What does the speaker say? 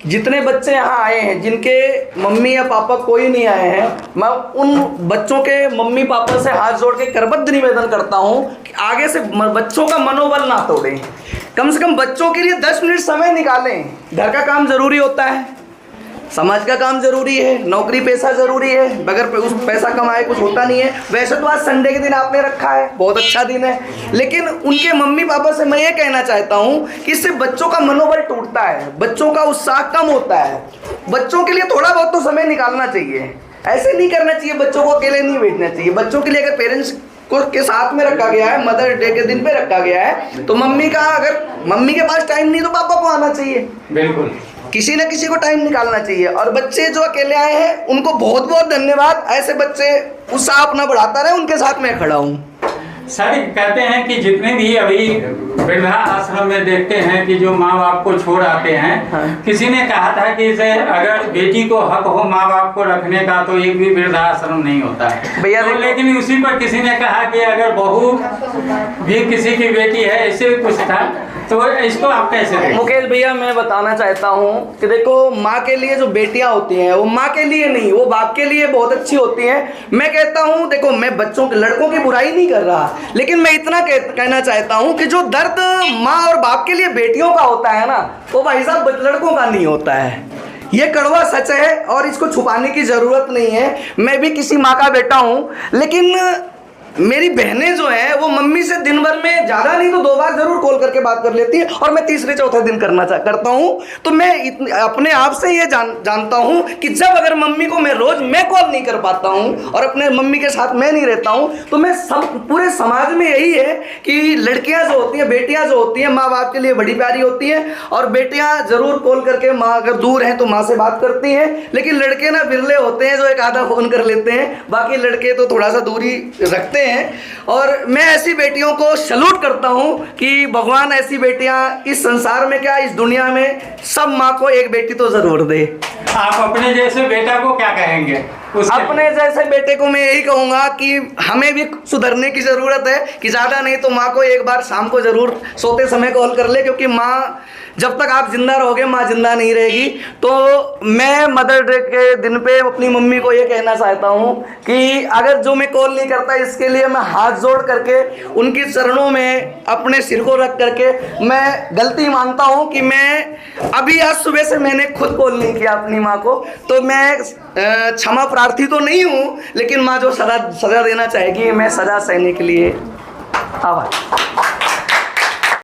जितने बच्चे यहाँ आए हैं जिनके मम्मी या पापा कोई नहीं आए हैं, मैं उन बच्चों के मम्मी पापा से हाथ जोड़ के करबद्ध निवेदन करता हूँ कि आगे से बच्चों का मनोबल ना तोड़ें। कम से कम बच्चों के लिए 10 मिनट समय निकालें। घर का काम ज़रूरी होता है, समाज का काम ज़रूरी है, नौकरी पैसा ज़रूरी है, बगैर उस पैसा कमाए कुछ होता नहीं है। वैसे तो आज संडे के दिन आपने रखा है, बहुत अच्छा दिन है, लेकिन उनके मम्मी पापा से मैं ये कहना चाहता हूँ कि इससे बच्चों का मनोबल टूटता है, बच्चों का उत्साह कम होता है। बच्चों के लिए थोड़ा बहुत तो समय निकालना चाहिए, ऐसे नहीं करना चाहिए, बच्चों को अकेले नहीं भेजना चाहिए। बच्चों के लिए अगर पेरेंट्स को के साथ में रखा गया है, मदर डे के दिन पे रखा गया है, तो मम्मी का अगर मम्मी के पास टाइम नहीं तो पापा को आना चाहिए। बिल्कुल, किसी न किसी को टाइम निकालना चाहिए। और बच्चे जो अकेले आए हैं उनको बहुत बहुत धन्यवाद। ऐसे बच्चे उत्साह अपना बढ़ाता रहे, उनके साथ मैं खड़ा हूँ। सर कहते हैं कि जितने भी अभी वृद्धा आश्रम में देखते हैं कि जो माँ बाप को छोड़ आते हैं, हाँ। किसी ने कहा था कि इसे अगर बेटी को हक हो माँ बाप को रखने का तो एक भी वृद्धा आश्रम नहीं होता है भैया तो, लेकिन उसी पर किसी ने कहा कि अगर बहू भी किसी की बेटी है, ऐसे भी कुछ था, तो इसको आप कैसे देखें? मुकेश भैया, मैं बताना चाहता हूँ कि देखो, माँ के लिए जो बेटियाँ होती हैं वो माँ के लिए नहीं, वो बाप के लिए बहुत अच्छी होती हैं। मैं कहता हूँ, देखो, मैं बच्चों के लड़कों की बुराई नहीं कर रहा, लेकिन मैं इतना कहना चाहता हूँ कि जो दर्द माँ और बाप के लिए बेटियों का होता है ना, वो भाई साहब लड़कों का नहीं होता है। ये कड़वा सच है और इसको छुपाने की ज़रूरत नहीं है। मैं भी किसी माँ का बेटा हूँ, लेकिन मेरी बहनें जो हैं वो मम्मी से दिन भर में ज़्यादा नहीं तो 2 बार ज़रूर कॉल करके बात कर लेती है, और मैं तीसरे चौथे दिन करता हूँ। तो मैं अपने आप से ये जानता हूँ कि जब अगर मम्मी को मैं रोज़ कॉल नहीं कर पाता हूँ और अपने मम्मी के साथ मैं नहीं रहता हूँ, तो मैं पूरे समाज में यही है कि लड़कियाँ जो होती हैं, बेटियाँ जो होती हैं, माँ बाप के लिए बड़ी प्यारी होती हैं। और बेटियाँ ज़रूर कॉल करके, माँ अगर दूर हैं तो माँ से बात करती हैं, लेकिन लड़के ना बिरले होते हैं जो एक आधा फ़ोन कर लेते हैं, बाकी लड़के तो थोड़ा सा दूरी रखते हैं। और मैं ऐसी बेटियों को सैल्यूट करता हूं कि भगवान ऐसी बेटियां इस संसार में, क्या इस दुनिया में, सब माँ को एक बेटी तो जरूर दे। आप अपने जैसे बेटा को क्या कहेंगे? अपने जैसे बेटे को मैं यही कहूंगा कि हमें भी सुधरने की ज़रूरत है, कि ज़्यादा नहीं तो माँ को एक बार शाम को ज़रूर सोते समय कॉल कर ले, क्योंकि माँ, जब तक आप जिंदा रहोगे माँ जिंदा नहीं रहेगी। तो मैं मदर डे के दिन पे अपनी मम्मी को ये कहना चाहता हूँ कि अगर जो मैं कॉल नहीं करता, इसके लिए मैं हाथ जोड़ करके उनके चरणों में अपने सिर को रख करके मैं गलती मानता हूँ कि मैं अभी आज सुबह से मैंने खुद कॉल नहीं किया अपनी माँ को। तो मैं क्षमा प्रार्थी तो नहीं हूँ, लेकिन माँ जो सजा देना चाहेगी, मैं सजा सहने के लिए आभार।